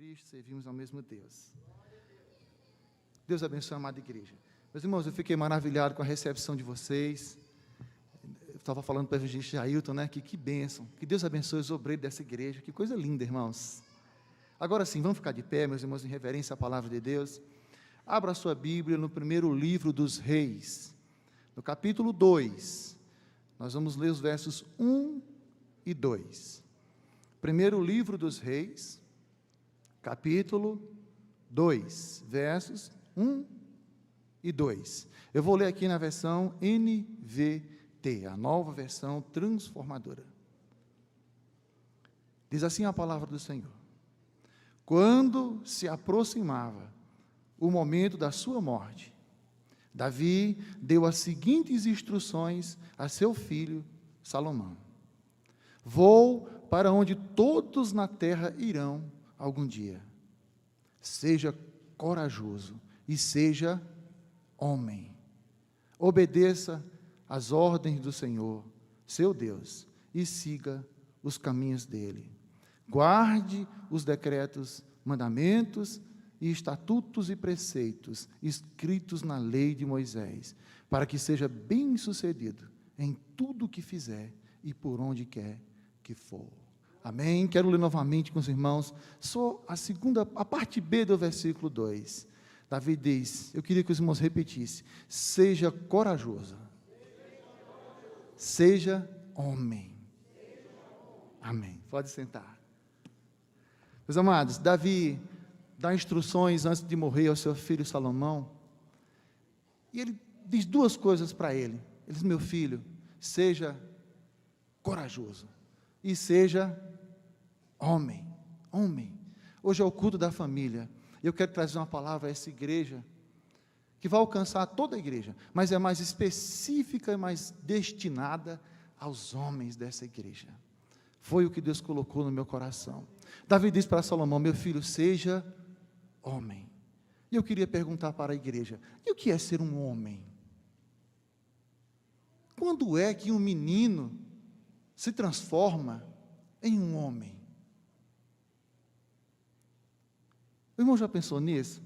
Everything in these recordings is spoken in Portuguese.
Cristo, servimos ao mesmo Deus. Deus abençoe a amada igreja. Meus irmãos, eu fiquei maravilhado com a recepção de vocês. Eu estava falando para o evangelista Jailton, né, que bênção, que Deus abençoe os obreiros dessa igreja, que coisa linda, irmãos. Agora sim, vamos ficar de pé, meus irmãos, em reverência à palavra de Deus. Abra a sua Bíblia no primeiro livro dos Reis, no capítulo 2, nós vamos ler os versos 1 e 2. Primeiro livro dos Reis, capítulo 2, versos 1 e 2. Eu vou ler aqui na versão NVT, a nova versão transformadora. Diz assim a palavra do Senhor: quando se aproximava o momento da sua morte, Davi deu as seguintes instruções a seu filho Salomão: vou para onde todos na terra irão algum dia. Seja corajoso e seja homem. Obedeça às ordens do Senhor, seu Deus, e siga os caminhos dele. Guarde os decretos, mandamentos e estatutos e preceitos escritos na lei de Moisés, para que seja bem-sucedido em tudo o que fizer e por onde quer que for. Amém? Quero ler novamente com os irmãos, só a parte B do versículo 2. Davi diz, eu queria que os irmãos repetissem: seja corajoso, seja homem. Amém. Pode sentar. Meus amados, Davi dá instruções antes de morrer ao seu filho Salomão, e ele diz duas coisas para ele. Ele diz: meu filho, seja corajoso e seja homem. Hoje é o culto da família, e eu quero trazer uma palavra a essa igreja, que vai alcançar toda a igreja, mas é mais específica e mais destinada aos homens dessa igreja. Foi o que Deus colocou no meu coração. Davi diz para Salomão: meu filho, seja homem. E eu queria perguntar para a igreja: e o que é ser um homem? Quando é que um menino se transforma em um homem? O irmão já pensou nisso?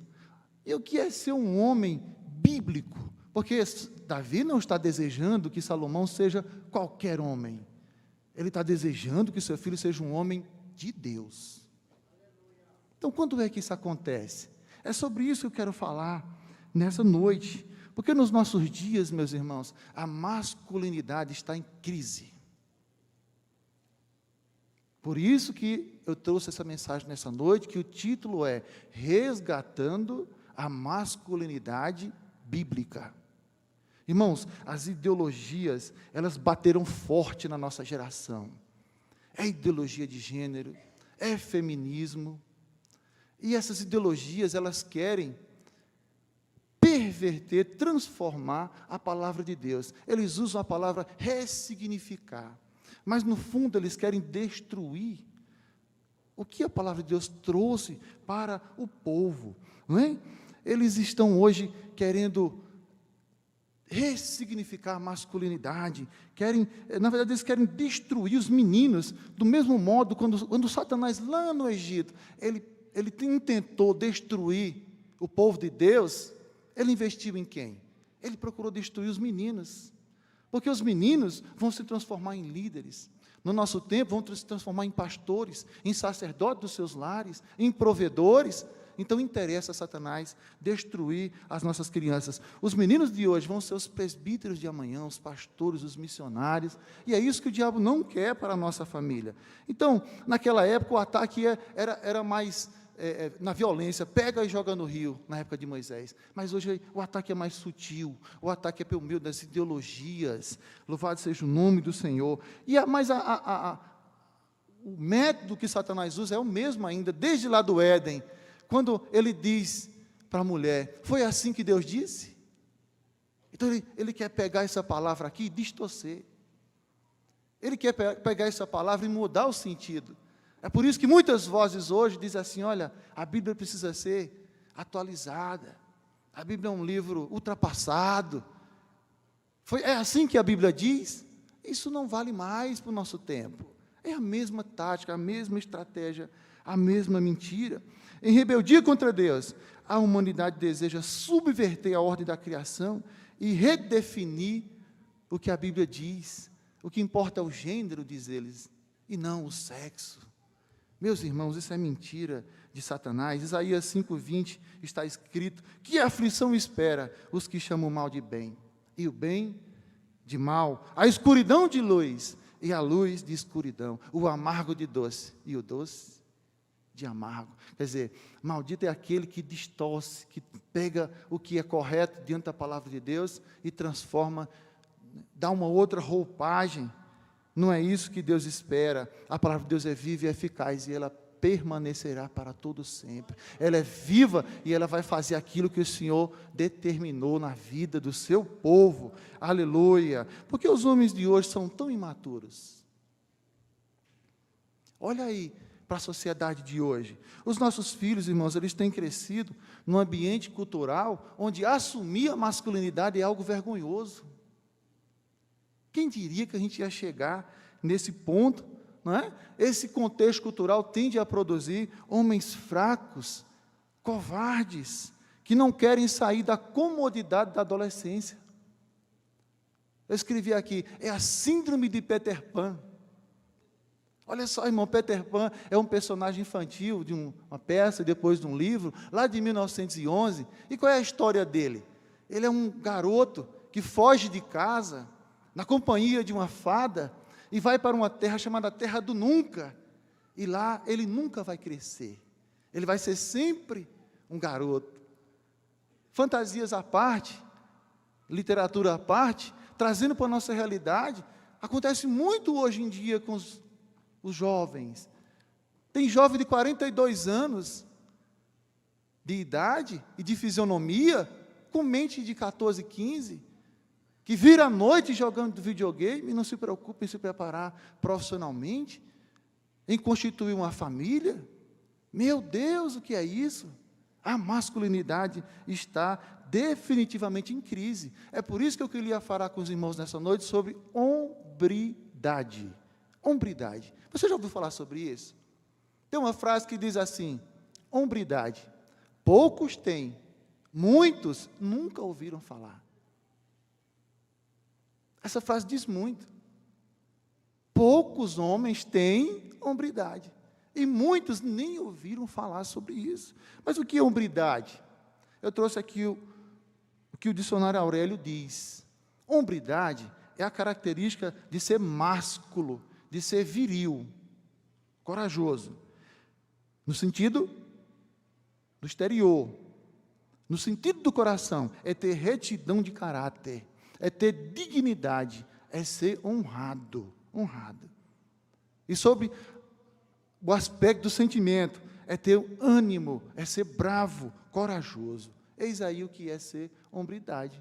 E o que é ser um homem bíblico? Porque Davi não está desejando que Salomão seja qualquer homem. Ele está desejando que seu filho seja um homem de Deus. Então, quando é que isso acontece? É sobre isso que eu quero falar nessa noite. Porque nos nossos dias, meus irmãos, a masculinidade está em crise. Por isso que eu trouxe essa mensagem nessa noite, que o título é Resgatando a Masculinidade Bíblica. Irmãos, as ideologias, elas bateram forte na nossa geração. É ideologia de gênero, é feminismo, e essas ideologias, elas querem perverter, transformar a palavra de Deus. Eles usam a palavra ressignificar, mas no fundo eles querem destruir o que a palavra de Deus trouxe para o povo, não é? Eles estão hoje querendo ressignificar a masculinidade, na verdade eles querem destruir os meninos, do mesmo modo quando Satanás lá no Egito, ele tentou destruir o povo de Deus. Ele investiu em quem? Ele procurou destruir os meninos, porque os meninos vão se transformar em líderes, no nosso tempo vão se transformar em pastores, em sacerdotes dos seus lares, em provedores. Então interessa a Satanás destruir as nossas crianças. Os meninos de hoje vão ser os presbíteros de amanhã, os pastores, os missionários, e é isso que o diabo não quer para a nossa família. Então, naquela época o ataque era mais na violência, pega e joga no rio, na época de Moisés. Mas hoje o ataque é mais sutil, o ataque é pelo meio das ideologias. Louvado seja o nome do Senhor. Mas o método que Satanás usa é o mesmo ainda, desde lá do Éden, quando ele diz para a mulher: foi assim que Deus disse? Então ele quer pegar essa palavra aqui e distorcer. Ele quer pegar essa palavra e mudar o sentido. É por isso que muitas vozes hoje dizem assim: olha, a Bíblia precisa ser atualizada, a Bíblia é um livro ultrapassado. É assim que a Bíblia diz? Isso não vale mais para o nosso tempo. É a mesma tática, a mesma estratégia, a mesma mentira. Em rebeldia contra Deus, a humanidade deseja subverter a ordem da criação e redefinir o que a Bíblia diz. O que importa é o gênero, diz eles, e não o sexo. Meus irmãos, isso é mentira de Satanás. Isaías 5:20 está escrito: que aflição espera os que chamam o mal de bem, e o bem de mal, a escuridão de luz, e a luz de escuridão, o amargo de doce, e o doce de amargo. Quer dizer, maldito é aquele que distorce, que pega o que é correto diante da palavra de Deus e transforma, dá uma outra roupagem. Não é isso que Deus espera. A palavra de Deus é viva e eficaz, e ela permanecerá para todo sempre. Ela é viva e ela vai fazer aquilo que o Senhor determinou na vida do seu povo. Aleluia! Porque os homens de hoje são tão imaturos. Olha aí para a sociedade de hoje. Os nossos filhos, irmãos, eles têm crescido num ambiente cultural onde assumir a masculinidade é algo vergonhoso. Quem diria que a gente ia chegar nesse ponto, não é? Esse contexto cultural tende a produzir homens fracos, covardes, que não querem sair da comodidade da adolescência. Eu escrevi aqui, é a síndrome de Peter Pan. Olha só, irmão, Peter Pan é um personagem infantil de uma peça, depois de um livro, lá de 1911. E qual é a história dele? Ele é um garoto que foge de casa, na companhia de uma fada, e vai para uma terra chamada Terra do Nunca. E lá ele nunca vai crescer. Ele vai ser sempre um garoto. Fantasias à parte, literatura à parte, trazendo para a nossa realidade, acontece muito hoje em dia com os jovens. Tem jovem de 42 anos de idade e de fisionomia, com mente de 14, 15, que vira à noite jogando videogame e não se preocupa em se preparar profissionalmente, em constituir uma família. Meu Deus, o que é isso? A masculinidade está definitivamente em crise. É por isso que eu queria falar com os irmãos nessa noite sobre hombridade. Hombridade. Você já ouviu falar sobre isso? Tem uma frase que diz assim: hombridade. Poucos têm, muitos nunca ouviram falar. Essa frase diz muito. Poucos homens têm hombridade. E muitos nem ouviram falar sobre isso. Mas o que é hombridade? Eu trouxe aqui o que o dicionário Aurélio diz. Hombridade é a característica de ser másculo, de ser viril, corajoso. No sentido do exterior. No sentido do coração, é ter retidão de caráter, é ter dignidade, é ser honrado. Honrado. E sobre o aspecto do sentimento, é ter ânimo, é ser bravo, corajoso. Eis aí o que é ser hombridade.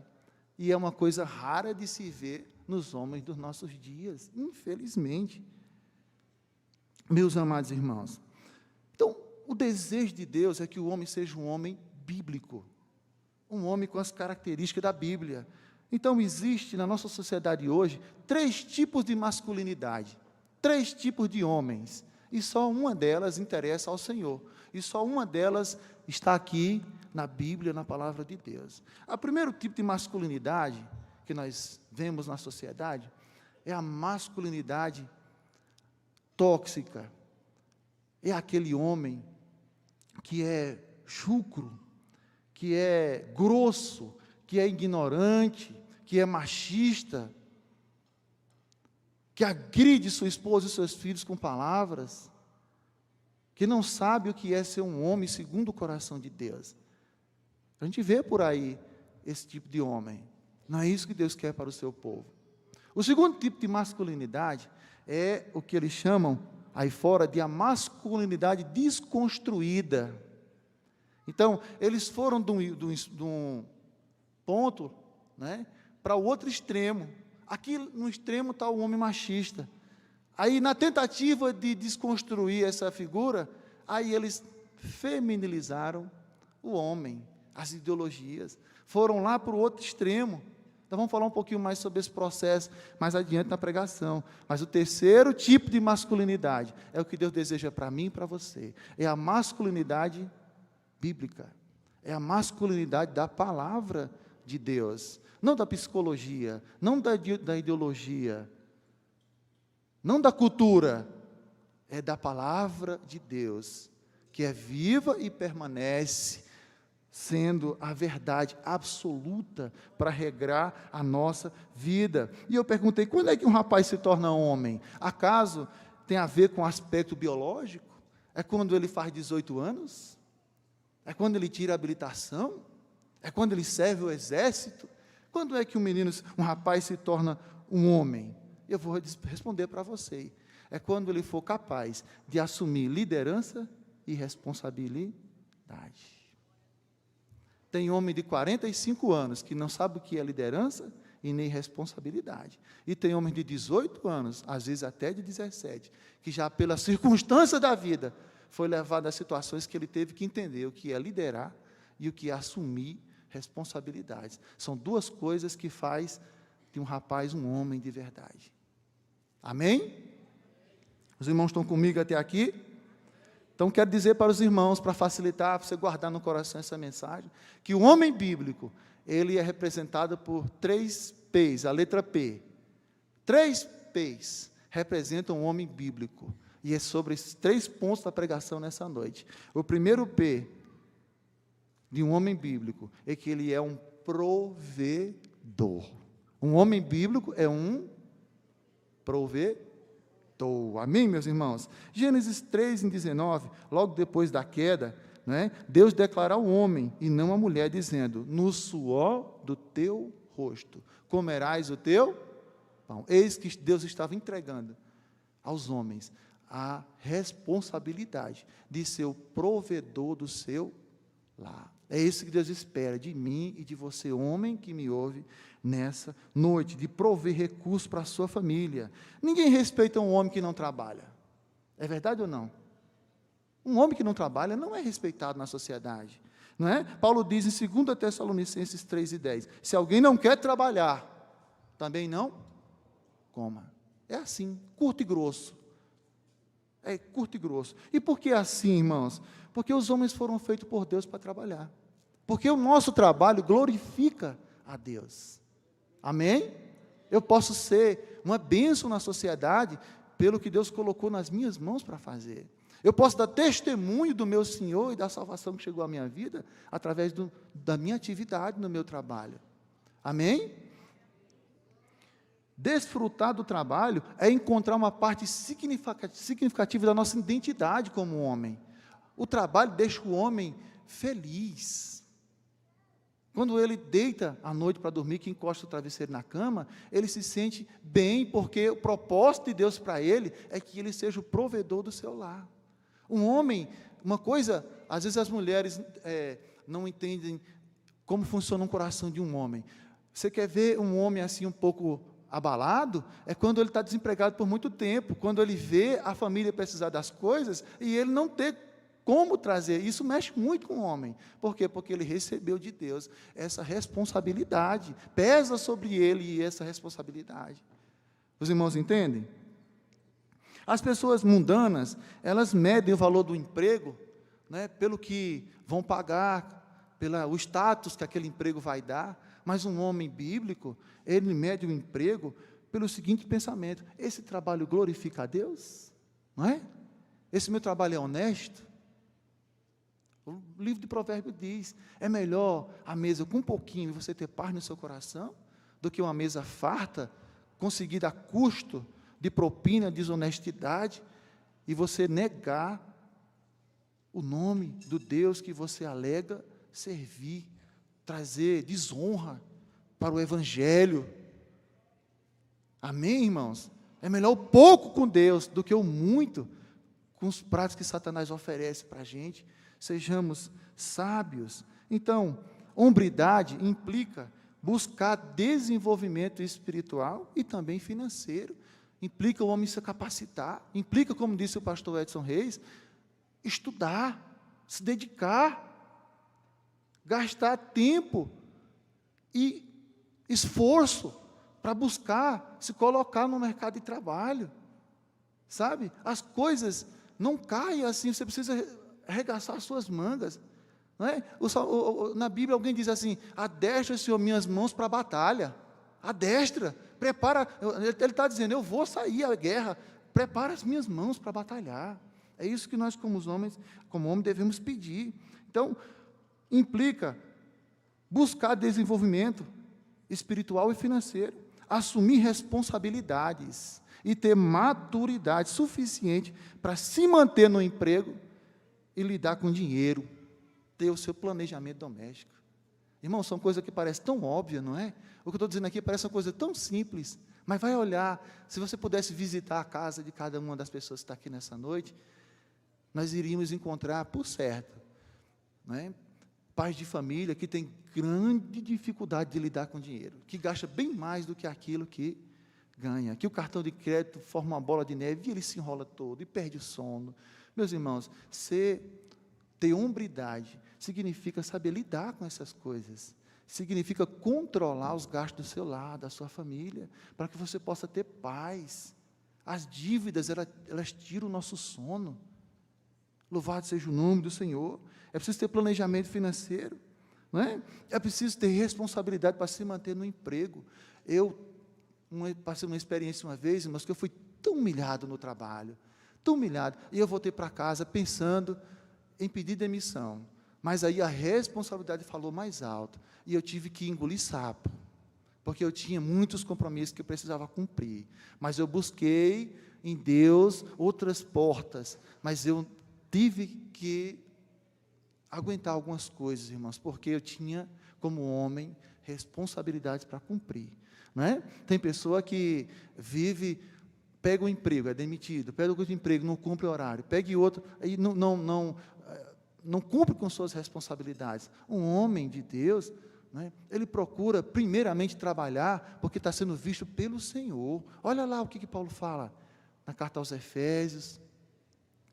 E é uma coisa rara de se ver nos homens dos nossos dias, infelizmente. Meus amados irmãos, então, o desejo de Deus é que o homem seja um homem bíblico, um homem com as características da Bíblia. Então, existe na nossa sociedade hoje 3 tipos de masculinidade, 3 tipos de homens, e só uma delas interessa ao Senhor, e só uma delas está aqui na Bíblia, na palavra de Deus. O primeiro tipo de masculinidade que nós vemos na sociedade é a masculinidade tóxica. É aquele homem que é chucro, que é grosso, que é ignorante, que é machista, que agride sua esposa e seus filhos com palavras, que não sabe o que é ser um homem segundo o coração de Deus. A gente vê por aí esse tipo de homem. Não é isso que Deus quer para o seu povo. O segundo tipo de masculinidade é o que eles chamam aí fora de a masculinidade desconstruída. Então, eles foram de um ponto, né, para o outro extremo. Aqui no extremo está o homem machista. Aí, na tentativa de desconstruir essa figura, aí eles feminilizaram o homem, as ideologias. Foram lá para o outro extremo. Nós vamos falar um pouquinho mais sobre esse processo mais adiante na pregação. Mas o terceiro tipo de masculinidade é o que Deus deseja para mim e para você. É a masculinidade bíblica. É a masculinidade da palavra de Deus. Não da psicologia, não da ideologia, não da cultura. É da palavra de Deus, que é viva e permanece, sendo a verdade absoluta para regrar a nossa vida. E eu perguntei, quando é que um rapaz se torna homem? Acaso tem a ver com o aspecto biológico? É quando ele faz 18 anos? É quando ele tira a habilitação? É quando ele serve o exército? Quando é que um rapaz se torna um homem? Eu vou responder para você. É quando ele for capaz de assumir liderança e responsabilidade. Tem homem de 45 anos que não sabe o que é liderança e nem responsabilidade. E tem homem de 18 anos, às vezes até de 17, que já pela circunstância da vida, foi levado a situações que ele teve que entender o que é liderar e o que é assumir responsabilidades. São duas coisas que faz de um rapaz um homem de verdade. Amém? Os irmãos estão comigo até aqui? Então, quero dizer para os irmãos, para facilitar, para você guardar no coração essa mensagem, que o homem bíblico, ele é representado por 3 P's, a letra P. 3 P's representam o homem bíblico. E é sobre esses 3 pontos da pregação nessa noite. O primeiro P de um homem bíblico é que ele é um provedor. Um homem bíblico é um provedor. Amém, meus irmãos? Gênesis 3:19, logo depois da queda, né, Deus declara ao homem e não à mulher, dizendo: no suor do teu rosto comerás o teu pão. Eis que Deus estava entregando aos homens a responsabilidade de ser o provedor do seu lar. É isso que Deus espera de mim e de você, homem que me ouve nessa noite, de prover recursos para a sua família. Ninguém respeita um homem que não trabalha. É verdade ou não? Um homem que não trabalha não é respeitado na sociedade. Não é? Paulo diz em 2 Tessalonicenses 3:10, se alguém não quer trabalhar, também não coma. É assim, curto e grosso. É curto e grosso. E por que assim, irmãos? Porque os homens foram feitos por Deus para trabalhar. Porque o nosso trabalho glorifica a Deus. Amém? Eu posso ser uma bênção na sociedade pelo que Deus colocou nas minhas mãos para fazer. Eu posso dar testemunho do meu Senhor e da salvação que chegou à minha vida através da minha atividade no meu trabalho. Amém? Desfrutar do trabalho é encontrar uma parte significativa da nossa identidade como homem. O trabalho deixa o homem feliz. Quando ele deita à noite para dormir, que encosta o travesseiro na cama, ele se sente bem, porque o propósito de Deus para ele é que ele seja o provedor do seu lar. Um homem, uma coisa, às vezes as mulheres não entendem como funciona um coração de um homem. Você quer ver um homem assim um pouco abalado? É quando ele está desempregado por muito tempo, quando ele vê a família precisar das coisas e ele não ter como trazer. Isso mexe muito com o homem. Por quê? Porque ele recebeu de Deus essa responsabilidade, pesa sobre ele essa responsabilidade. Os irmãos entendem? As pessoas mundanas, elas medem o valor do emprego, né, pelo que vão pagar, pelo status que aquele emprego vai dar, mas um homem bíblico, ele mede o emprego pelo seguinte pensamento: esse trabalho glorifica a Deus? Não é? Esse meu trabalho é honesto? O livro de Provérbios diz, é melhor a mesa com um pouquinho e você ter paz no seu coração, do que uma mesa farta, conseguida a custo de propina, desonestidade, e você negar o nome do Deus que você alega servir, trazer desonra para o Evangelho. Amém, irmãos? É melhor o pouco com Deus do que o muito com os pratos que Satanás oferece para a gente. Sejamos sábios. Então, hombridade implica buscar desenvolvimento espiritual e também financeiro. Implica o homem se capacitar. Implica, como disse o pastor Edson Reis, estudar, se dedicar, gastar tempo e esforço para buscar se colocar no mercado de trabalho, sabe? As coisas não caem assim, você precisa arregaçar as suas mangas, não é? Na Bíblia alguém diz assim: adestra, Senhor, minhas mãos para a batalha, adestra, prepara, ele está dizendo, eu vou sair à guerra, prepara as minhas mãos para batalhar. É isso que nós, como homens, devemos pedir. Então, implica buscar desenvolvimento espiritual e financeiro, assumir responsabilidades e ter maturidade suficiente para se manter no emprego e lidar com dinheiro, ter o seu planejamento doméstico. Irmão, são coisas que parecem tão óbvias, não é? O que eu estou dizendo aqui parece uma coisa tão simples, mas vai olhar, se você pudesse visitar a casa de cada uma das pessoas que está aqui nessa noite, nós iríamos encontrar, por certo, não é? Pais de família que têm grande dificuldade de lidar com dinheiro, que gasta bem mais do que aquilo que ganha, que o cartão de crédito forma uma bola de neve e ele se enrola todo e perde o sono. Meus irmãos, ter hombridade significa saber lidar com essas coisas, significa controlar os gastos do seu lar, da sua família, para que você possa ter paz. As dívidas, elas tiram o nosso sono. Louvado seja o nome do Senhor. É preciso ter planejamento financeiro, não é? É preciso ter responsabilidade para se manter no emprego. Eu passei uma experiência uma vez, mas que eu fui tão humilhado no trabalho, tão humilhado, e eu voltei para casa pensando em pedir demissão, mas aí a responsabilidade falou mais alto, e eu tive que engolir sapo, porque eu tinha muitos compromissos que eu precisava cumprir, mas eu busquei em Deus outras portas, mas eu tive que aguentar algumas coisas, irmãos, porque eu tinha, como homem, responsabilidades para cumprir, não é? Tem pessoa que pega um emprego, é demitido, pega outro emprego, não cumpre o horário, pega outro, aí não cumpre com suas responsabilidades. Um homem de Deus, não é? Ele procura primeiramente trabalhar, porque está sendo visto pelo Senhor. Olha lá o que Paulo fala na carta aos Efésios.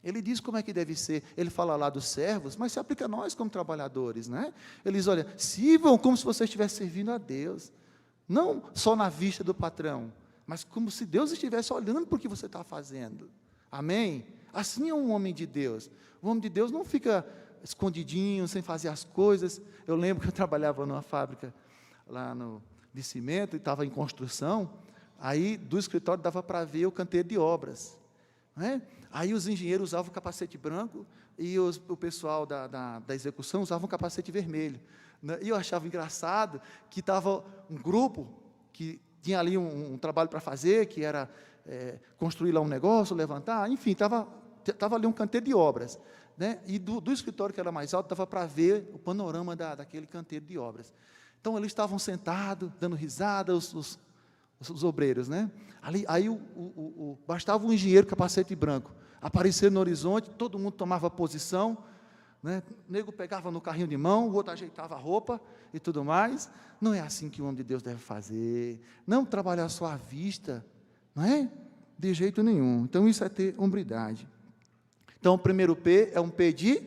Ele diz como é que deve ser. Ele fala lá dos servos, mas se aplica a nós como trabalhadores, né? Ele diz, olha, sirvam como se você estivesse servindo a Deus, não só na vista do patrão, mas como se Deus estivesse olhando para o que você está fazendo. Amém? Assim é um homem de Deus. O homem de Deus não fica escondidinho, sem fazer as coisas. Eu lembro que eu trabalhava numa fábrica lá de cimento, e estava em construção, aí do escritório dava para ver o canteiro de obras, não é? Aí os engenheiros usavam capacete branco e o pessoal da execução usava um capacete vermelho, né? E eu achava engraçado que estava um grupo que tinha ali um trabalho para fazer, que era construir lá um negócio, levantar, enfim, estava ali um canteiro de obras, né? E do escritório que era mais alto, dava para ver o panorama daquele canteiro de obras. Então, eles estavam sentados, dando risada, os obreiros, né? Aí bastava um engenheiro capacete branco aparecer no horizonte, todo mundo tomava posição, né? O nego pegava no carrinho de mão, o outro ajeitava a roupa e tudo mais. Não é assim que o homem de Deus deve fazer, não trabalhar só à vista, não é? De jeito nenhum. Então, isso é ter hombridade. Então, o primeiro P é um P de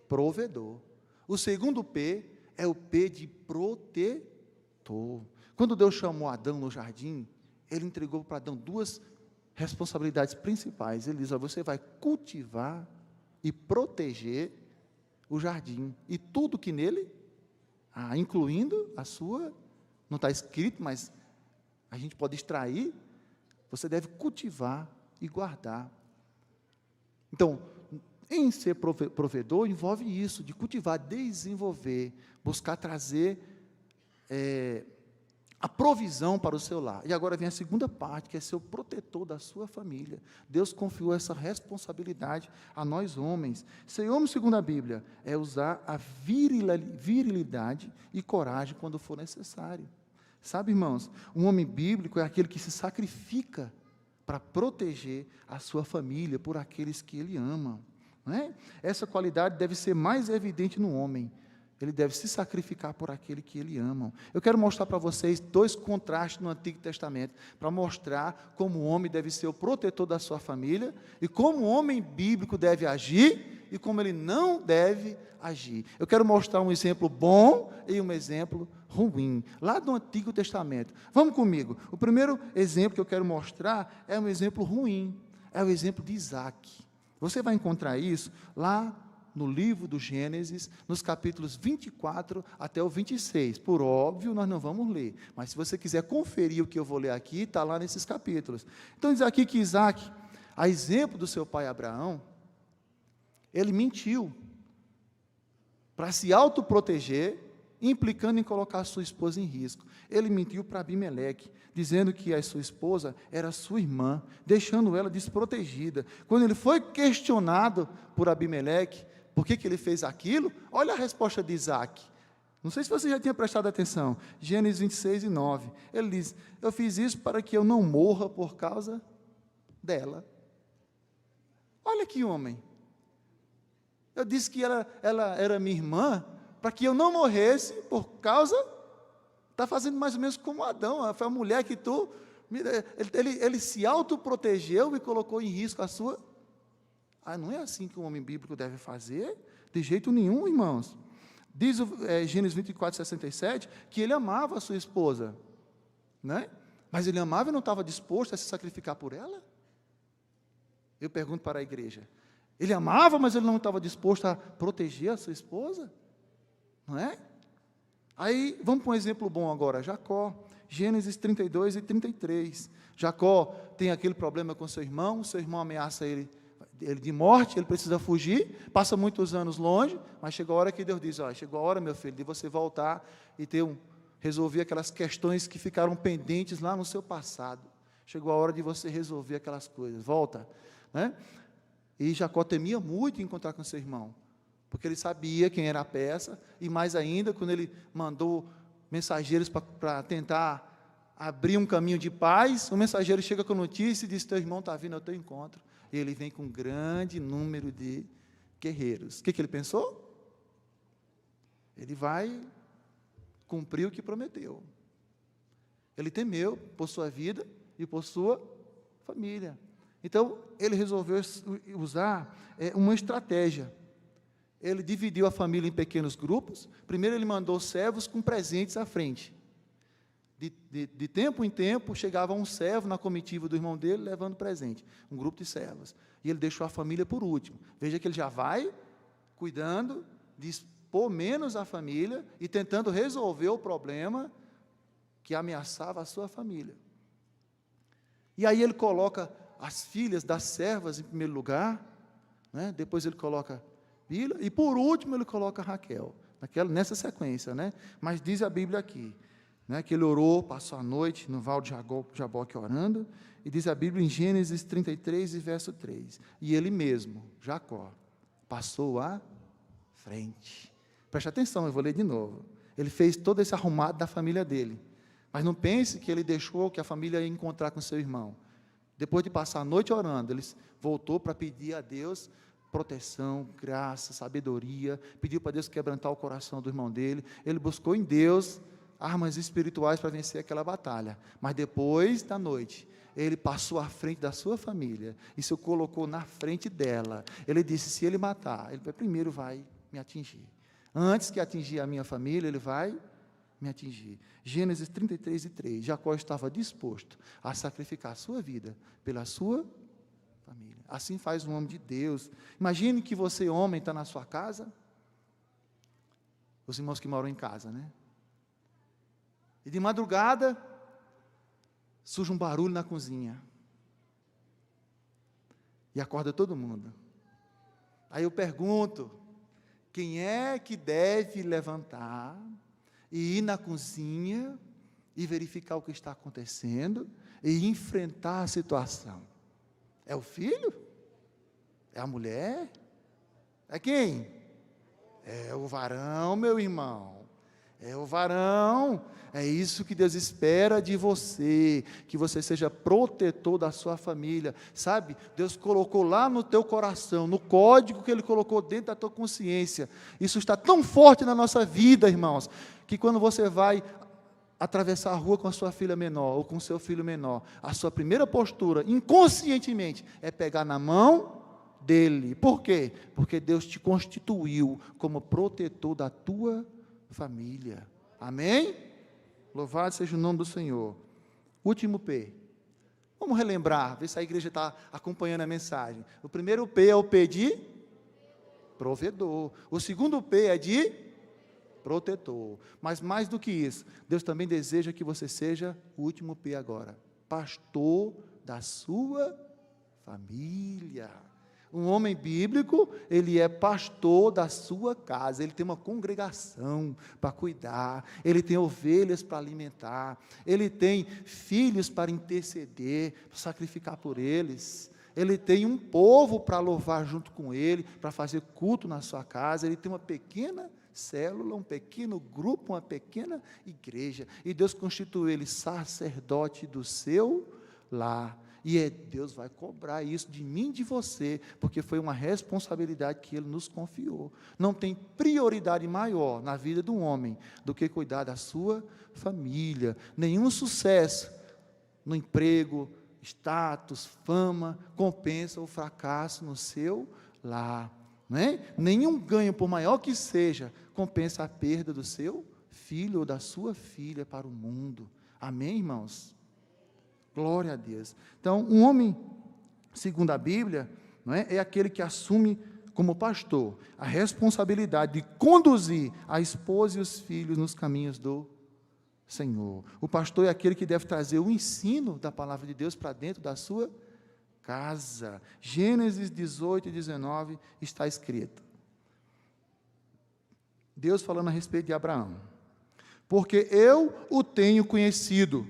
provedor. O segundo P é o P de protetor. Quando Deus chamou Adão no jardim, Ele entregou para Adão duas responsabilidades principais. Ele diz, você vai cultivar e proteger o jardim, e tudo que nele, incluindo a sua, não está escrito, mas a gente pode extrair, você deve cultivar e guardar. Então, em ser provedor, envolve isso, de cultivar, desenvolver, buscar trazer a provisão para o seu lar. E agora vem a segunda parte, que é ser o protetor da sua família. Deus confiou essa responsabilidade a nós homens. Ser homem, segundo a Bíblia, é usar a virilidade e coragem quando for necessário. Sabe, irmãos, um homem bíblico é aquele que se sacrifica para proteger a sua família por aqueles que ele ama, não é? Essa qualidade deve ser mais evidente no homem. Ele deve se sacrificar por aquele que ele ama. Eu quero mostrar para vocês dois contrastes no Antigo Testamento, para mostrar como o homem deve ser o protetor da sua família, e como o homem bíblico deve agir e como ele não deve agir. Eu quero mostrar um exemplo bom e um exemplo ruim, lá do Antigo Testamento. Vamos comigo. O primeiro exemplo que eu quero mostrar é um exemplo ruim, é o exemplo de Isaac. Você vai encontrar isso lá no livro do Gênesis, nos capítulos 24 até o 26. Por óbvio, nós não vamos ler, mas se você quiser conferir o que eu vou ler aqui, está lá nesses capítulos. Então diz aqui que Isaac, a exemplo do seu pai Abraão, ele mentiu para se autoproteger, implicando em colocar a sua esposa em risco. Ele mentiu para Abimeleque, dizendo que a sua esposa era sua irmã, deixando ela desprotegida. Quando ele foi questionado por Abimeleque, por que ele fez aquilo, olha a resposta de Isaac. Não sei se você já tinha prestado atenção. Gênesis 26 e 9. Ele diz, eu fiz isso para que eu não morra por causa dela. Olha que homem. Eu disse que ela era minha irmã, para que eu não morresse por causa, está fazendo mais ou menos como Adão, foi a mulher que ele se autoprotegeu e colocou em risco a sua. Não é assim que o homem bíblico deve fazer? De jeito nenhum, irmãos. Diz Gênesis 24, 67, que ele amava a sua esposa, né? Mas ele amava e não estava disposto a se sacrificar por ela? Eu pergunto para a igreja, ele amava, mas ele não estava disposto a proteger a sua esposa? Não é? Aí, vamos para um exemplo bom agora, Jacó, Gênesis 32 e 33. Jacó tem aquele problema com seu irmão ameaça ele de morte, ele precisa fugir, passa muitos anos longe, mas chegou a hora que Deus diz, chegou a hora, meu filho, de você voltar e resolver aquelas questões que ficaram pendentes lá no seu passado. Chegou a hora de você resolver aquelas coisas, volta. Né? E Jacó temia muito encontrar com seu irmão, porque ele sabia quem era a peça, e mais ainda, quando ele mandou mensageiros para tentar abrir um caminho de paz, o mensageiro chega com notícia e diz, teu irmão está vindo ao teu encontro, e ele vem com um grande número de guerreiros. O que ele pensou? Ele vai cumprir o que prometeu. Ele temeu por sua vida e por sua família. Então, ele resolveu usar uma estratégia. Ele dividiu a família em pequenos grupos. Primeiro ele mandou servos com presentes à frente. De tempo em tempo, chegava um servo na comitiva do irmão dele, levando presente. Um grupo de servos. E ele deixou a família por último. Veja que ele já vai cuidando de expor menos a família e tentando resolver o problema que ameaçava a sua família. E aí ele coloca as filhas das servas em primeiro lugar, né? Depois ele coloca Bila, e por último ele coloca Raquel, nessa sequência, né? Mas diz a Bíblia aqui, né, que ele orou, passou a noite no Val de Jaboque orando, e diz a Bíblia em Gênesis 33 e verso 3, e ele mesmo, Jacó, passou à frente. Preste atenção, eu vou ler de novo. Ele fez todo esse arrumado da família dele, mas não pense que ele deixou que a família ia encontrar com seu irmão. Depois de passar a noite orando, ele voltou para pedir a Deus proteção, graça, sabedoria, pediu para Deus quebrantar o coração do irmão dele, ele buscou em Deus armas espirituais para vencer aquela batalha, mas depois da noite, ele passou à frente da sua família, e se colocou na frente dela, ele disse, se ele matar, ele primeiro vai me atingir, antes que atingir a minha família, ele vai me atingir. Gênesis 33 e 3, Jacó estava disposto a sacrificar a sua vida pela sua família. Assim faz um homem de Deus. Imagine que você, homem, está na sua casa, os irmãos que moram em casa, né? E de madrugada, surge um barulho na cozinha, e acorda todo mundo. Aí eu pergunto, quem é que deve levantar e ir na cozinha e verificar o que está acontecendo e enfrentar a situação? É o filho? É a mulher? É quem? É o varão, meu irmão. É o varão. É isso que Deus espera de você, que você seja protetor da sua família, sabe? Deus colocou lá no teu coração, no código que Ele colocou dentro da tua consciência. Isso está tão forte na nossa vida, irmãos, que quando você vai atravessar a rua com a sua filha menor, ou com o seu filho menor, a sua primeira postura, inconscientemente, é pegar na mão dele. Por quê? Porque Deus te constituiu como protetor da tua família. Amém? Louvado seja o nome do Senhor. Último P. Vamos relembrar, ver se a igreja está acompanhando a mensagem. O primeiro P é o P de provedor. O segundo P é de protetor. Mas mais do que isso, Deus também deseja que você seja o último P agora, pastor da sua família. Um homem bíblico, ele é pastor da sua casa, ele tem uma congregação para cuidar, ele tem ovelhas para alimentar, ele tem filhos para interceder, para sacrificar por eles, ele tem um povo para louvar junto com ele, para fazer culto na sua casa, ele tem uma pequena célula, um pequeno grupo, uma pequena igreja, e Deus constituiu ele sacerdote do seu lar. E Deus vai cobrar isso de mim e de você, porque foi uma responsabilidade que Ele nos confiou. Não tem prioridade maior na vida de um homem do que cuidar da sua família. Nenhum sucesso no emprego, status, fama, compensa o fracasso no seu lar. Não é? Nenhum ganho, por maior que seja, compensa a perda do seu filho ou da sua filha para o mundo. Amém, irmãos? Glória a Deus. Então, um homem, segundo a Bíblia, não é aquele que assume como pastor a responsabilidade de conduzir a esposa e os filhos nos caminhos do Senhor. O pastor é aquele que deve trazer o ensino da palavra de Deus para dentro da sua casa. Gênesis 18 e 19 está escrito. Deus falando a respeito de Abraão. Porque eu o tenho conhecido,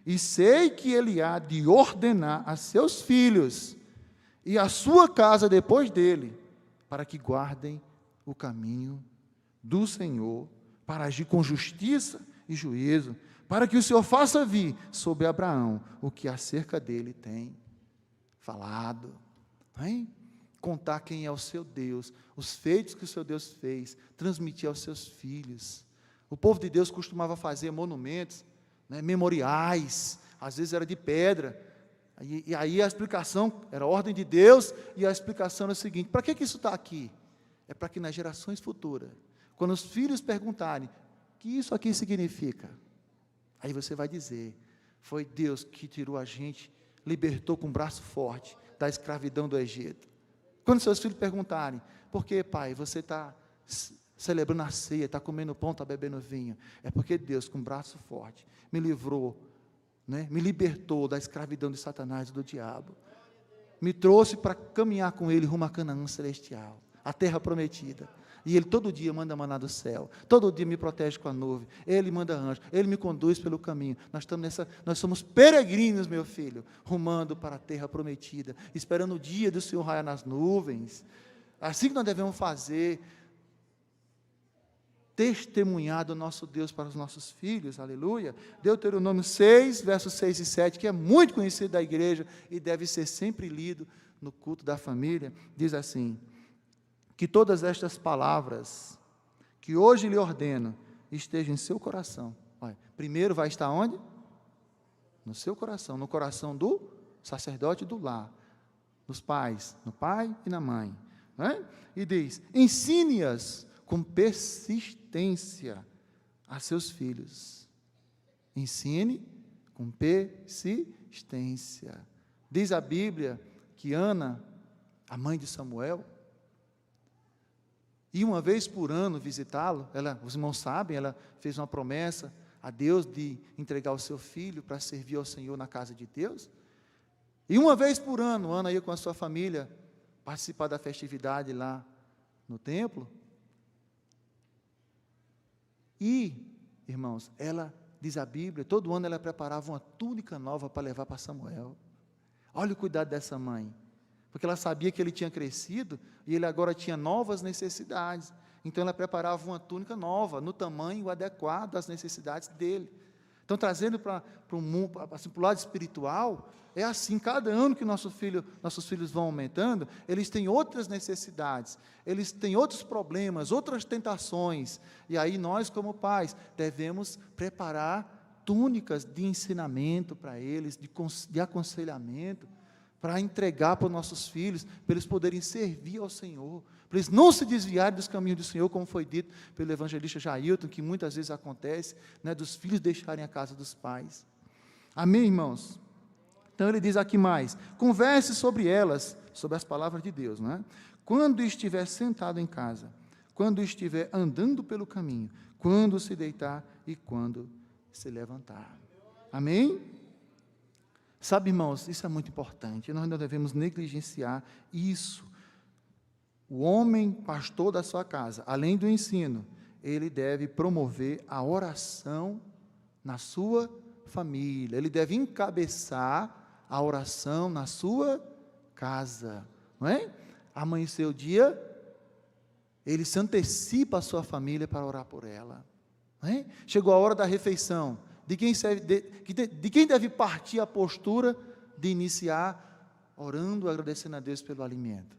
e sei que ele há de ordenar a seus filhos e a sua casa depois dele, para que guardem o caminho do Senhor, para agir com justiça e juízo, para que o Senhor faça vir sobre Abraão o que acerca dele tem falado. Hein? Contar quem é o seu Deus, os feitos que o seu Deus fez, transmitir aos seus filhos. O povo de Deus costumava fazer monumentos, memoriais, às vezes era de pedra, e aí a explicação era a ordem de Deus, e a explicação era o seguinte: para que isso está aqui? É para que nas gerações futuras, quando os filhos perguntarem, o que isso aqui significa? Aí você vai dizer, foi Deus que tirou a gente, libertou com um braço forte da escravidão do Egito. Quando seus filhos perguntarem, por que, pai, você está celebrando a ceia, está comendo pão, está bebendo vinho? É porque Deus, com um braço forte, me livrou, me libertou da escravidão de Satanás e do diabo, me trouxe para caminhar com Ele rumo a Canaã celestial, a terra prometida, e Ele todo dia manda maná do céu, todo dia me protege com a nuvem, Ele manda anjo, Ele me conduz pelo caminho. Nós somos peregrinos, meu filho, rumando para a terra prometida, esperando o dia do Senhor raiar nas nuvens. Assim que nós devemos fazer, testemunhar do nosso Deus para os nossos filhos, aleluia. Deuteronômio 6, versos 6 e 7, que é muito conhecido da igreja e deve ser sempre lido no culto da família, diz assim: que todas estas palavras que hoje lhe ordeno estejam em seu coração. Olha, primeiro vai estar onde? No seu coração, no coração do sacerdote do lar, dos pais, no pai e na mãe, não é? E diz: ensine-as com persistência a seus filhos. Ensine com persistência. Diz a Bíblia que Ana, a mãe de Samuel, ia uma vez por ano visitá-lo. Os irmãos sabem, ela fez uma promessa a Deus de entregar o seu filho para servir ao Senhor na casa de Deus. E uma vez por ano, Ana ia com a sua família participar da festividade lá no templo. E, irmãos, ela, diz a Bíblia, todo ano ela preparava uma túnica nova para levar para Samuel. Olha o cuidado dessa mãe, porque ela sabia que ele tinha crescido e ele agora tinha novas necessidades. Então ela preparava uma túnica nova, no tamanho adequado às necessidades dele. Então, trazendo para o mundo, assim, para o lado espiritual, é assim: cada ano que nossos filhos vão aumentando, eles têm outras necessidades, eles têm outros problemas, outras tentações, e aí nós, como pais, devemos preparar túnicas de ensinamento para eles, de aconselhamento, para entregar para os nossos filhos, para eles poderem servir ao Senhor, para eles não se desviarem dos caminhos do Senhor, como foi dito pelo evangelista Jailton, que muitas vezes acontece, né, dos filhos deixarem a casa dos pais. Amém, irmãos? Então ele diz aqui mais: converse sobre elas, sobre as palavras de Deus, não é? Quando estiver sentado em casa, quando estiver andando pelo caminho, quando se deitar e quando se levantar. Amém? Sabe, irmãos, isso é muito importante, nós não devemos negligenciar isso. O homem pastor da sua casa, além do ensino, ele deve promover a oração na sua família, ele deve encabeçar a oração na sua casa, não é? Amanheceu o dia, ele se antecipa a sua família para orar por ela, não é? Chegou a hora da refeição, de quem deve partir a postura de iniciar orando, agradecendo a Deus pelo alimento?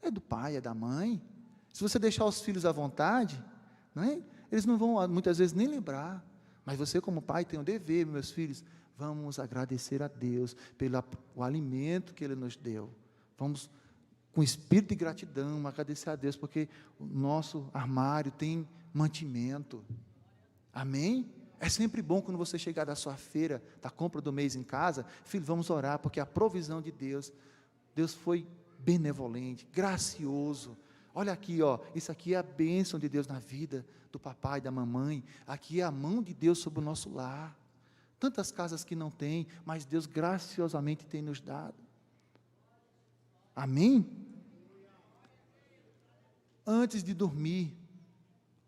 É do pai, é da mãe. Se você deixar os filhos à vontade, não é? Eles não vão muitas vezes nem lembrar, mas você como pai tem o dever, meus filhos, vamos agradecer a Deus pelo alimento que Ele nos deu, vamos com espírito de gratidão agradecer a Deus, porque o nosso armário tem mantimento. Amém? É sempre bom quando você chegar da sua feira, da compra do mês em casa, filho, vamos orar, porque a provisão de Deus, Deus foi benevolente, gracioso. Olha aqui, ó, isso aqui é a bênção de Deus na vida do papai, da mamãe, aqui é a mão de Deus sobre o nosso lar. Tantas casas que não tem, mas Deus graciosamente tem nos dado. Amém? Antes de dormir,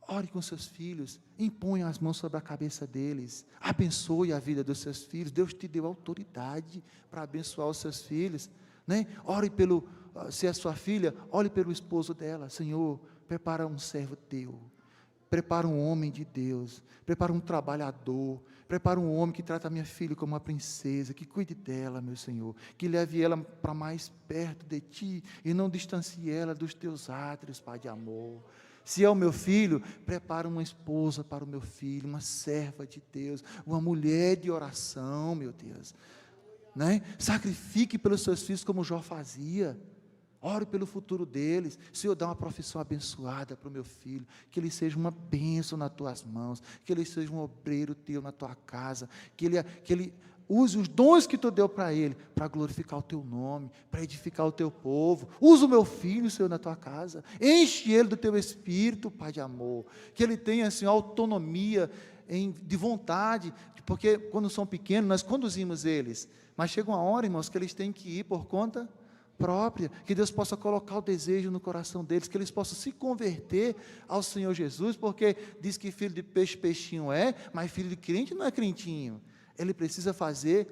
ore com seus filhos, imponha as mãos sobre a cabeça deles, abençoe a vida dos seus filhos. Deus te deu autoridade para abençoar os seus filhos, né? Ore pelo, se é sua filha, ore pelo esposo dela. Senhor, prepara um servo teu, prepara um homem de Deus, prepara um trabalhador, prepara um homem que trata a minha filha como uma princesa, que cuide dela, meu Senhor, que leve ela para mais perto de Ti, e não distancie ela dos Teus átrios, Pai de amor. Se é o meu filho, prepara uma esposa para o meu filho, uma serva de Deus, uma mulher de oração, meu Deus, né? Sacrifique pelos seus filhos como Jó fazia. Ore pelo futuro deles. Senhor, dá uma profissão abençoada para o meu filho, que ele seja uma bênção nas tuas mãos, que ele seja um obreiro teu na tua casa, que ele use os dons que tu deu para ele, para glorificar o teu nome, para edificar o teu povo. Usa o meu filho, Senhor, na tua casa, enche ele do teu espírito, Pai de amor, que ele tenha, Senhor, autonomia de vontade, porque quando são pequenos, nós conduzimos eles, mas chega uma hora, irmãos, que eles têm que ir por conta própria, que Deus possa colocar o desejo no coração deles, que eles possam se converter ao Senhor Jesus, porque diz que filho de peixe, peixinho é, mas filho de crente não é crentinho. Ele precisa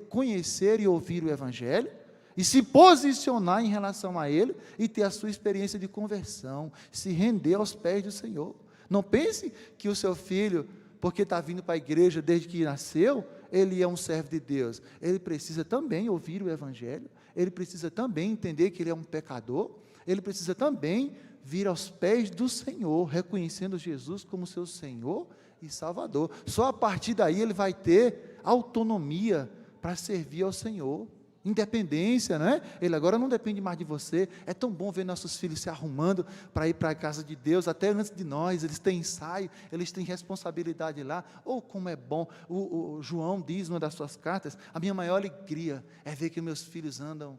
conhecer e ouvir o Evangelho, e se posicionar em relação a ele, e ter a sua experiência de conversão, se render aos pés do Senhor. Não pense que o seu filho, porque está vindo para a igreja desde que nasceu, ele é um servo de Deus. Ele precisa também ouvir o Evangelho, ele precisa também entender que ele é um pecador, ele precisa também vir aos pés do Senhor, reconhecendo Jesus como seu Senhor e Salvador. Só a partir daí ele vai ter autonomia para servir ao Senhor, independência, né? Ele agora não depende mais de você. É tão bom ver nossos filhos se arrumando para ir para a casa de Deus, até antes de nós. Eles têm ensaio, eles têm responsabilidade lá. Oh, como é bom. O João diz numa das suas cartas: a minha maior alegria é ver que meus filhos andam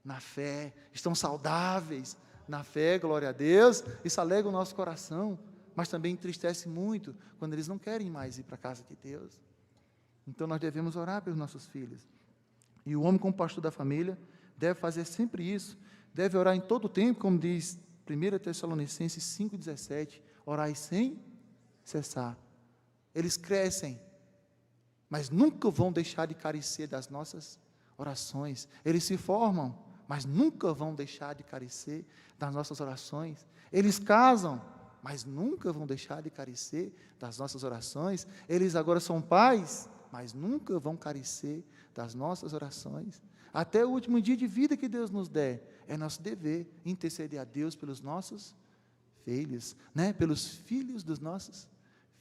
na fé, estão saudáveis na fé, glória a Deus. Isso alegra o nosso coração, mas também entristece muito quando eles não querem mais ir para a casa de Deus. Então nós devemos orar pelos nossos filhos. E o homem como pastor da família deve fazer sempre isso, deve orar em todo o tempo, como diz 1 Tessalonicenses 5,17, orai sem cessar. Eles crescem, mas nunca vão deixar de carecer das nossas orações. Eles se formam, mas nunca vão deixar de carecer das nossas orações. Eles casam, mas nunca vão deixar de carecer das nossas orações. Eles agora são pais, mas nunca vão carecer das nossas orações. Até o último dia de vida que Deus nos der, é nosso dever interceder a Deus pelos nossos filhos, né? Pelos filhos dos nossos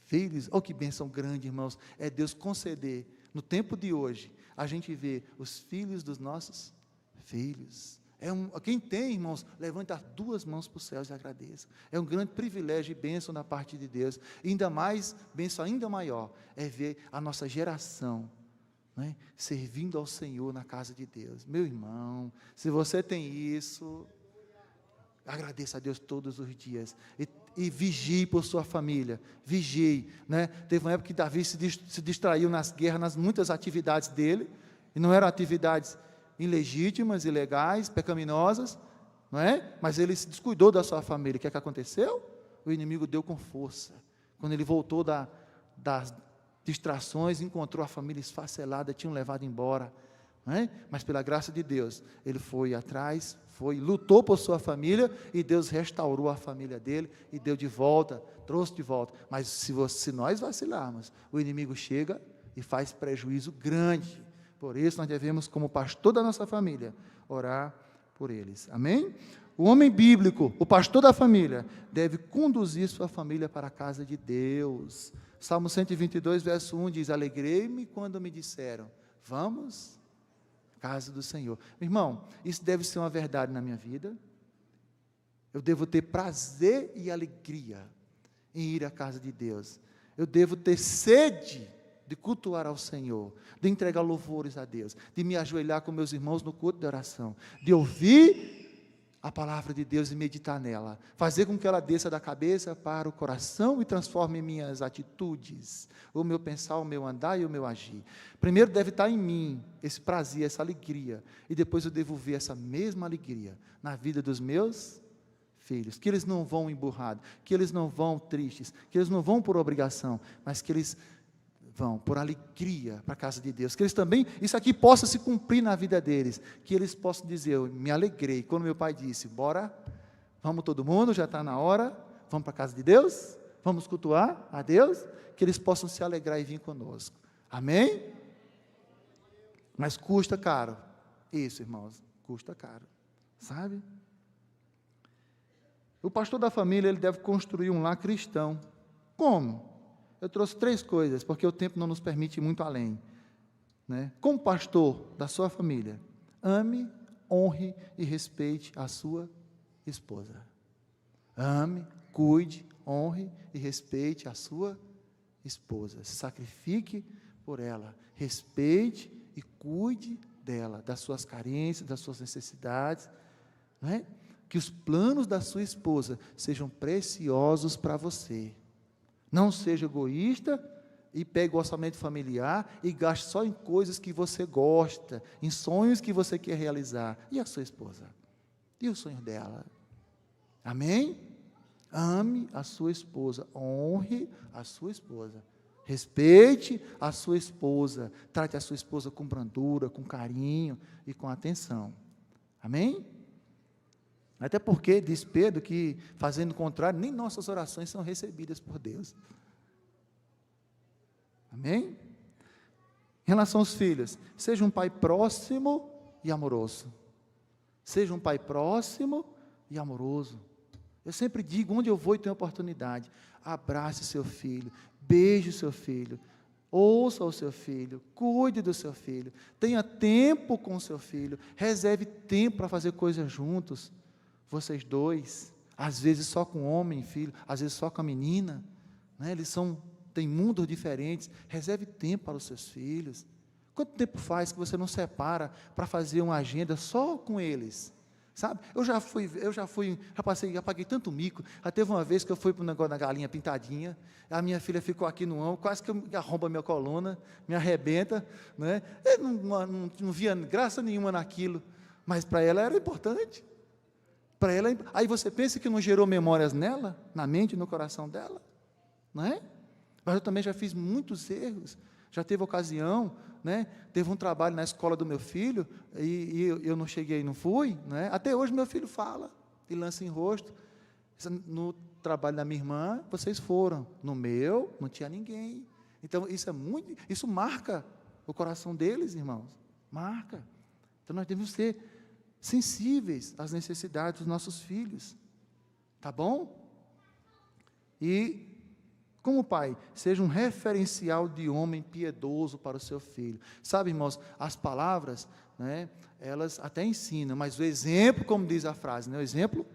filhos. Oh, que bênção grande, irmãos, é Deus conceder, no tempo de hoje, a gente ver os filhos dos nossos filhos. Quem tem, irmãos, levante as 2 mãos para os céus e agradeça. É um grande privilégio e bênção da parte de Deus. E ainda mais, bênção ainda maior, é ver a nossa geração, né, servindo ao Senhor na casa de Deus. Meu irmão, se você tem isso, agradeça a Deus todos os dias. E vigie por sua família. Vigie. Né? Teve uma época que Davi se distraiu nas guerras, nas muitas atividades dele. E não eram atividades ilegítimas, ilegais, pecaminosas. Não é? Mas ele se descuidou da sua família. O que é que aconteceu? O inimigo deu com força. Quando ele voltou das distrações, encontrou a família esfacelada, tinham levado embora. Não é? Mas pela graça de Deus, ele foi atrás, lutou por sua família, e Deus restaurou a família dele, e deu de volta, trouxe de volta. Mas se nós vacilarmos, o inimigo chega e faz prejuízo grande. Por isso nós devemos, como pastor da nossa família, orar por eles. Amém? O homem bíblico, o pastor da família, deve conduzir sua família para a casa de Deus. Salmo 122, verso 1 diz: alegrei-me quando me disseram, vamos casa do Senhor. Meu irmão, isso deve ser uma verdade na minha vida. Eu devo ter prazer e alegria em ir à casa de Deus. Eu devo ter sede de cultuar ao Senhor, de entregar louvores a Deus, de me ajoelhar com meus irmãos no culto de oração, de ouvir a palavra de Deus e meditar nela, fazer com que ela desça da cabeça para o coração e transforme minhas atitudes, o meu pensar, o meu andar e o meu agir. Primeiro deve estar em mim esse prazer, essa alegria, e depois eu devo ver essa mesma alegria na vida dos meus filhos, que eles não vão emburrados, que eles não vão tristes, que eles não vão por obrigação, mas que eles vão por alegria para a casa de Deus, que eles também, isso aqui possa se cumprir na vida deles, que eles possam dizer, eu me alegrei, quando meu pai disse, bora, vamos todo mundo, já está na hora, vamos para a casa de Deus, vamos cultuar a Deus, que eles possam se alegrar e vir conosco, amém? Mas custa caro, isso irmãos, custa caro, sabe? O pastor da família, ele deve construir um lar cristão. Como? Eu trouxe 3 coisas, porque o tempo não nos permite ir muito além. Né? Como pastor da sua família, ame, honre e respeite a sua esposa. Ame, cuide, honre e respeite a sua esposa. Se sacrifique por ela. Respeite e cuide dela, das suas carências, das suas necessidades. Não é? Que os planos da sua esposa sejam preciosos para você. Não seja egoísta e pegue o orçamento familiar e gaste só em coisas que você gosta, em sonhos que você quer realizar. E a sua esposa? E o sonho dela? Amém? Ame a sua esposa, honre a sua esposa, respeite a sua esposa, trate a sua esposa com brandura, com carinho e com atenção. Amém? Até porque, diz Pedro, que fazendo o contrário, nem nossas orações são recebidas por Deus. Amém? Em relação aos filhos, seja um pai próximo e amoroso. Seja um pai próximo e amoroso. Eu sempre digo, onde eu vou e tenho oportunidade, abrace seu filho, beije o seu filho, ouça o seu filho, cuide do seu filho, tenha tempo com o seu filho, reserve tempo para fazer coisas juntos. Vocês dois, às vezes só com o homem, filho, às vezes só com a menina, né? Eles têm mundos diferentes, reserve tempo para os seus filhos. Quanto tempo faz que você não separa para fazer uma agenda só com eles? Sabe? Eu já paguei tanto mico, já teve uma vez que eu fui para o negócio da galinha pintadinha, a minha filha ficou aqui no ombro, quase que arromba a minha coluna, me arrebenta, né? Eu não via graça nenhuma naquilo, mas para ela era importante. Para ela, aí você pensa que não gerou memórias nela, na mente e no coração dela, não é? Mas eu também já fiz muitos erros, já teve ocasião, né? Teve um trabalho na escola do meu filho, e eu não cheguei, não fui, né? Até hoje meu filho fala, e lança em rosto, no trabalho da minha irmã, vocês foram, no meu, não tinha ninguém, então isso marca o coração deles, irmãos, marca, então nós devemos ser sensíveis às necessidades dos nossos filhos, tá bom? E Como pai, seja um referencial de homem piedoso para o seu filho. Sabe, irmãos, as palavras, né, elas até ensinam, mas o exemplo, como diz a frase, né, o exemplo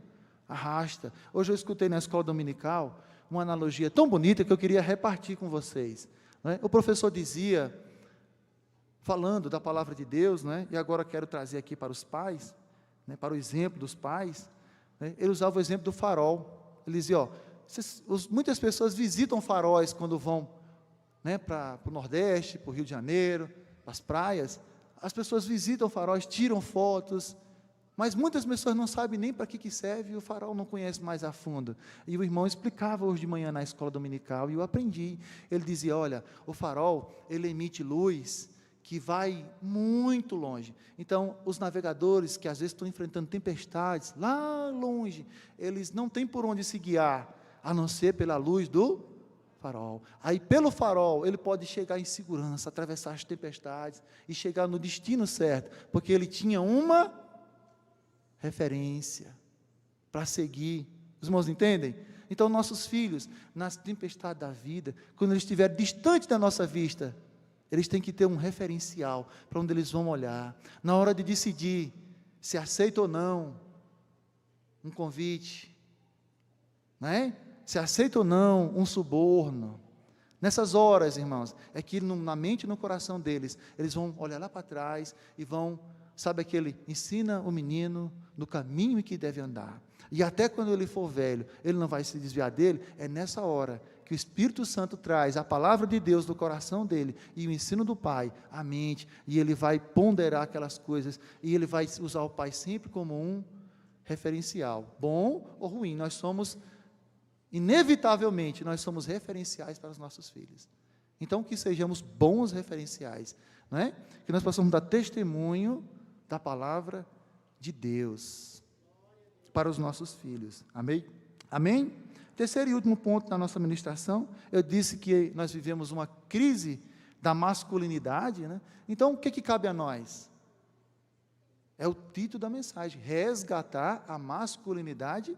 arrasta. Hoje eu escutei na escola dominical uma analogia tão bonita que eu queria repartir com vocês. Né? O professor dizia, falando da palavra de Deus, né, e agora quero trazer aqui para os pais, né, para o exemplo dos pais, né, ele usava o exemplo do farol. Ele dizia, muitas pessoas visitam faróis quando vão, né, para o Nordeste, para o Rio de Janeiro, para as praias. As pessoas visitam faróis, tiram fotos, mas muitas pessoas não sabem nem para que serve, e o farol não conhece mais a fundo. E o irmão explicava hoje de manhã na escola dominical, e eu aprendi. Ele dizia, olha, o farol, ele emite luz que vai muito longe. Então, os navegadores que às vezes estão enfrentando tempestades, lá longe, eles não têm por onde se guiar, a não ser pela luz do farol. Aí, pelo farol, ele pode chegar em segurança, atravessar as tempestades e chegar no destino certo, porque ele tinha uma referência para seguir. Os irmãos entendem? Então, nossos filhos, nas tempestades da vida, quando eles estiverem distantes da nossa vista, eles têm que ter um referencial para onde eles vão olhar. Na hora de decidir se aceita ou não um convite, né? Se aceita ou não um suborno. Nessas horas, irmãos, é que na mente e no coração deles, eles vão olhar lá para trás e vão, sabe aquele, ensina o menino no caminho em que deve andar. E até quando ele for velho, ele não vai se desviar dele. É nessa hora que o Espírito Santo traz a palavra de Deus do coração dele e o ensino do Pai, a mente, e ele vai ponderar aquelas coisas, e ele vai usar o Pai sempre como um referencial, bom ou ruim. Nós somos, inevitavelmente, nós somos referenciais para os nossos filhos. Então, que sejamos bons referenciais, não é? Que nós possamos dar testemunho da palavra de Deus para os nossos filhos. Amém? Amém? Terceiro e último ponto da nossa ministração, eu disse que nós vivemos uma crise da masculinidade, né? Então, o que cabe a nós? É o título da mensagem, resgatar a masculinidade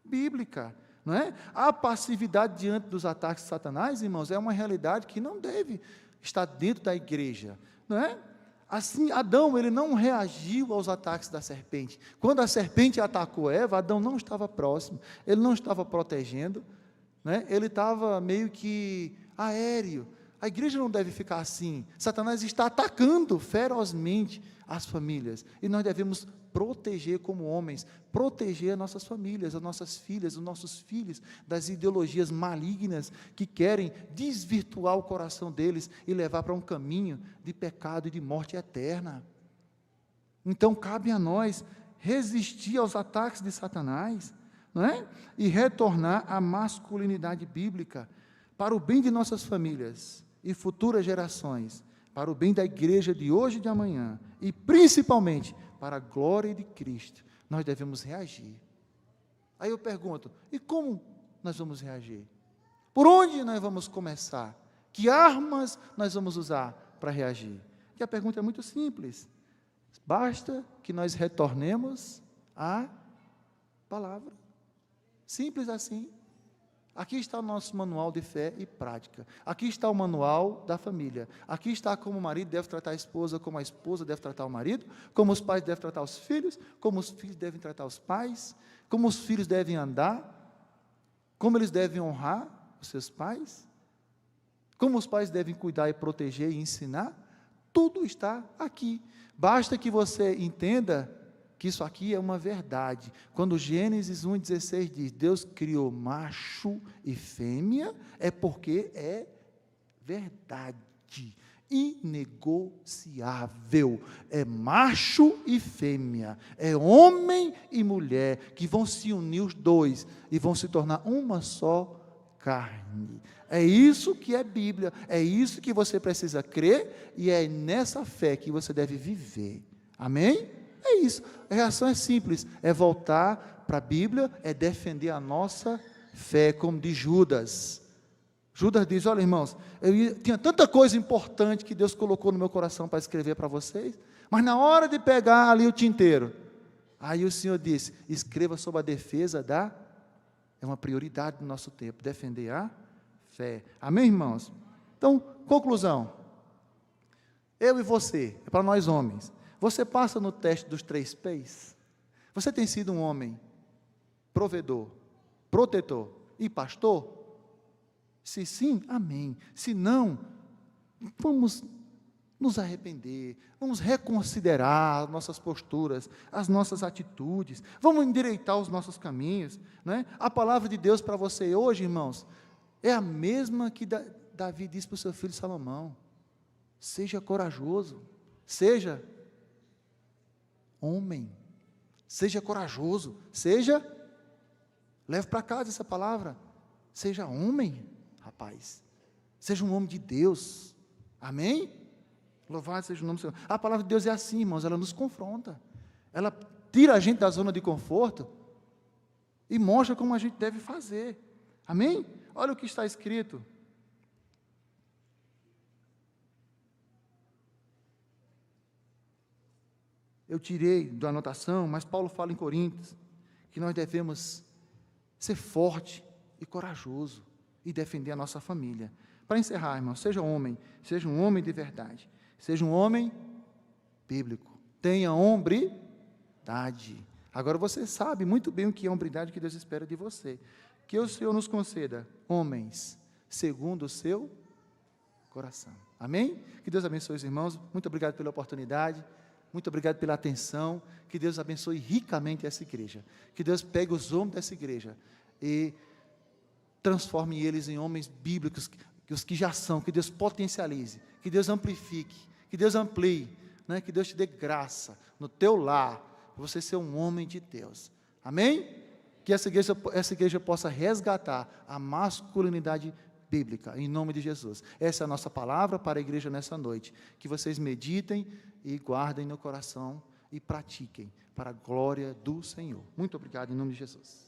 bíblica, não é? A passividade diante dos ataques de Satanás, irmãos, é uma realidade que não deve estar dentro da igreja, não é? Assim, Adão, ele não reagiu aos ataques da serpente. Quando a serpente atacou Eva, Adão não estava próximo, ele não estava protegendo, né? Ele estava meio que aéreo. A igreja não deve ficar assim. Satanás está atacando ferozmente as famílias, e nós devemos proteger como homens, proteger as nossas famílias, as nossas filhas, os nossos filhos, das ideologias malignas que querem desvirtuar o coração deles e levar para um caminho de pecado e de morte eterna. Então, cabe a nós resistir aos ataques de Satanás, não é? E retornar à masculinidade bíblica, para o bem de nossas famílias e futuras gerações, para o bem da igreja de hoje e de amanhã, e principalmente para a glória de Cristo, nós devemos reagir. Aí eu pergunto, e como nós vamos reagir? Por onde nós vamos começar? Que armas nós vamos usar para reagir? E a pergunta é muito simples, basta que nós retornemos à palavra, simples assim. Aqui está o nosso manual de fé e prática. Aqui está o manual da família. Aqui está como o marido deve tratar a esposa, como a esposa deve tratar o marido, como os pais devem tratar os filhos, como os filhos devem tratar os pais, como os filhos devem andar, como eles devem honrar os seus pais, como os pais devem cuidar e proteger e ensinar. Tudo está aqui. Basta que você entenda que isso aqui é uma verdade. Quando Gênesis 1,16 diz, Deus criou macho e fêmea, é porque é verdade, inegociável, é macho e fêmea, é homem e mulher, que vão se unir os dois, e vão se tornar uma só carne. É isso que é Bíblia, é isso que você precisa crer, e é nessa fé que você deve viver. Amém? É isso, a reação é simples, é voltar para a Bíblia, é defender a nossa fé, como diz Judas. Judas diz, olha irmãos, tinha tanta coisa importante que Deus colocou no meu coração para escrever para vocês, mas na hora de pegar ali o tinteiro, aí o Senhor disse, escreva sobre a defesa é uma prioridade do nosso tempo, defender a fé. Amém, irmãos? Então, conclusão. Eu e você, é para nós homens. Você passa no teste dos 3 P's? Você tem sido um homem provedor, protetor e pastor? Se sim, amém. Se não, vamos nos arrepender, vamos reconsiderar as nossas posturas, as nossas atitudes, vamos endireitar os nossos caminhos, né? A palavra de Deus para você hoje, irmãos, é a mesma que Davi disse para o seu filho Salomão: seja corajoso, seja homem, seja corajoso, leve para casa essa palavra, seja homem, rapaz, seja um homem de Deus, amém? Louvado seja o nome do Senhor. A palavra de Deus é assim, irmãos, ela nos confronta, ela tira a gente da zona de conforto e mostra como a gente deve fazer, amém? Olha o que está escrito. Eu tirei da anotação, mas Paulo fala em Coríntios, que nós devemos ser forte e corajoso e defender a nossa família. Para encerrar, irmão, seja um homem de verdade, seja um homem bíblico, tenha hombridade. Agora você sabe muito bem o que é hombridade que Deus espera de você. Que o Senhor nos conceda homens segundo o seu coração. Amém? Que Deus abençoe os irmãos. Muito obrigado pela oportunidade. Muito obrigado pela atenção. Que Deus abençoe ricamente essa igreja. Que Deus pegue os homens dessa igreja e transforme eles em homens bíblicos, os que já são. Que Deus potencialize, que Deus amplifique, que Deus amplie, né? Que Deus te dê graça no teu lar, para você ser um homem de Deus. Amém? Que essa igreja possa resgatar a masculinidade bíblica, em nome de Jesus. Essa é a nossa palavra para a igreja nessa noite. Que vocês meditem e guardem no coração e pratiquem para a glória do Senhor. Muito obrigado, em nome de Jesus.